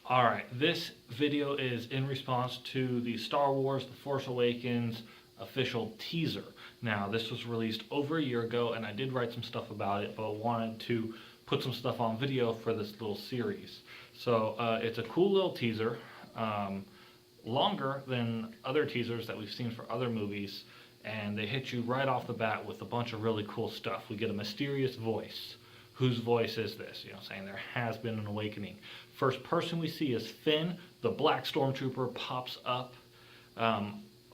Alright, this video is in response to the Star Wars The Force Awakens official teaser. Now, this was released over a year ago, and I did write some stuff about it, but wanted to put some stuff on video for this little series. So, it's a cool little teaser, longer than other teasers that we've seen for other movies, and they hit you right off the bat with a bunch of really cool stuff. We get a mysterious voice. Whose voice is this? You know, saying there has been an awakening. First person we see is Finn, the Black Stormtrooper, pops up.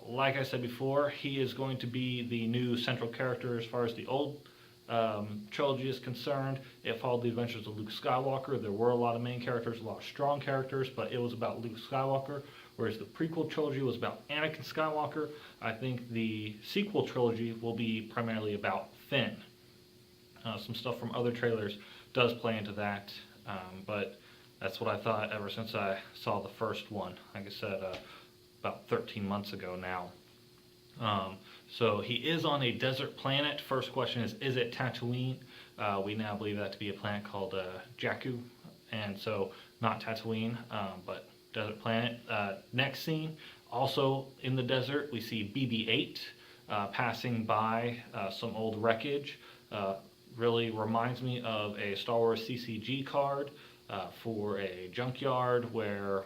Like I said before, he is going to be the new central character as far as the old trilogy is concerned. It followed the adventures of Luke Skywalker. There were a lot of main characters, a lot of strong characters, but it was about Luke Skywalker, whereas the prequel trilogy was about Anakin Skywalker. I think the sequel trilogy will be primarily about Finn. Some stuff from other trailers does play into that, but that's what I thought ever since I saw the first one. Like I said, about 13 months ago now. So he is on a desert planet. First question is it Tatooine? We now believe that to be a planet called Jakku, and so not Tatooine, but desert planet. Next scene, also in the desert, we see BB-8 passing by some old wreckage. Really reminds me of a Star Wars CCG card for a junkyard where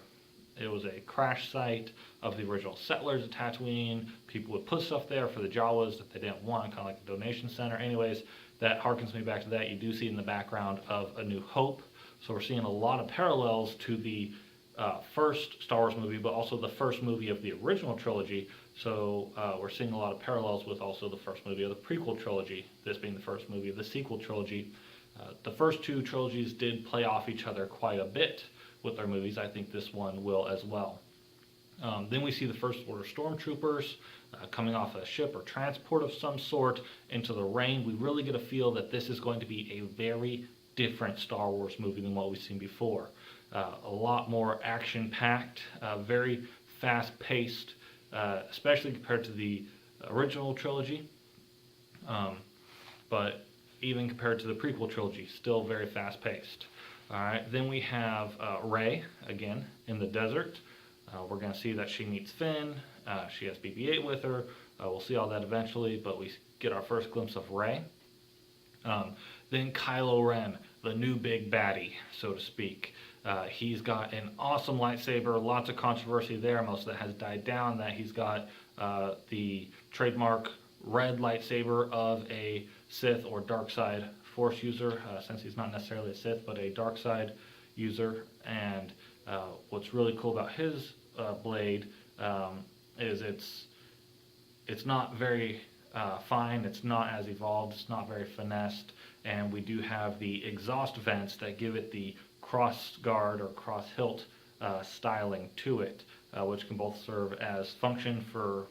it was a crash site of the original settlers of Tatooine. People would put stuff there for the Jawas that they didn't want, kind of like a donation center. Anyways, that harkens me back to that. You do see in the background of A New Hope. So we're seeing a lot of parallels to the first Star Wars movie, but also the first movie of the original trilogy. So we're seeing a lot of parallels with also the first movie of the prequel trilogy, this being the first movie of the sequel trilogy. The first two trilogies did play off each other quite a bit with their movies. I think this one will as well. Then we see the First Order Stormtroopers coming off a ship or transport of some sort into the rain. We really get a feel that this is going to be a very different Star Wars movie than what we've seen before. A lot more action-packed, very fast-paced, especially compared to the original trilogy, but even compared to the prequel trilogy, still very fast-paced. Alright, then we have Rey, again, in the desert. We're going to see that she meets Finn, she has BB-8 with her, we'll see all that eventually, but we get our first glimpse of Rey. Then Kylo Ren, the new big baddie, so to speak. He's got an awesome lightsaber, lots of controversy there, most of that has died down, that he's got the trademark red lightsaber of a Sith or dark side Force user, since he's not necessarily a Sith, but a dark side user. And what's really cool about his blade is it's not very fine, it's not as evolved, it's not very finessed, and we do have the exhaust vents that give it the cross guard or cross hilt styling to it, which can both serve as function for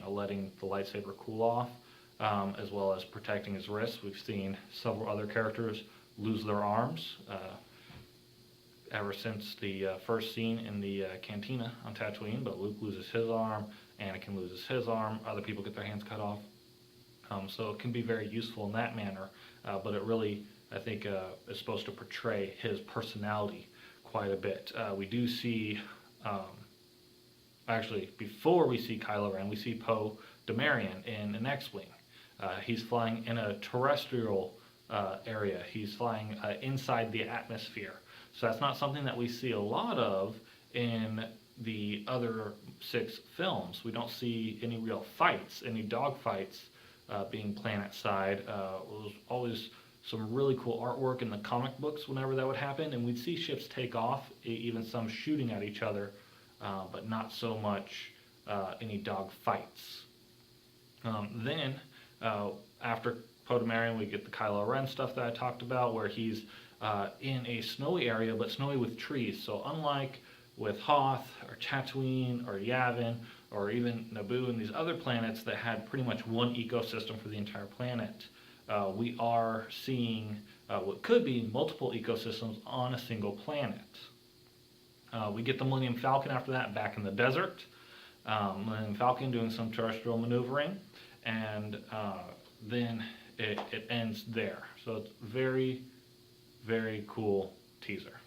letting the lightsaber cool off, as well as protecting his wrists. We've seen several other characters lose their arms ever since the first scene in the cantina on Tatooine, but Luke loses his arm, Anakin loses his arm, other people get their hands cut off. So it can be very useful in that manner, but it really, I think, is supposed to portray his personality quite a bit. We do see, actually, before we see Kylo Ren, we see Poe Dameron in an X-Wing. He's flying in a terrestrial area. He's flying inside the atmosphere. So that's not something that we see a lot of in the other 6 films. We don't see any real fights, any dog fights being planet-side. It was always some really cool artwork in the comic books whenever that would happen, and we'd see ships take off, even some shooting at each other, but not so much any dog fights. Then, after Poe Dameron, we get the Kylo Ren stuff that I talked about, where he's in a snowy area, but snowy with trees. So unlike with Hoth, or Tatooine, or Yavin, or even Naboo and these other planets that had pretty much one ecosystem for the entire planet, we are seeing what could be multiple ecosystems on a single planet. We get the Millennium Falcon after that back in the desert. Millennium Falcon doing some terrestrial maneuvering, and then it ends there. So it's very, very cool teaser.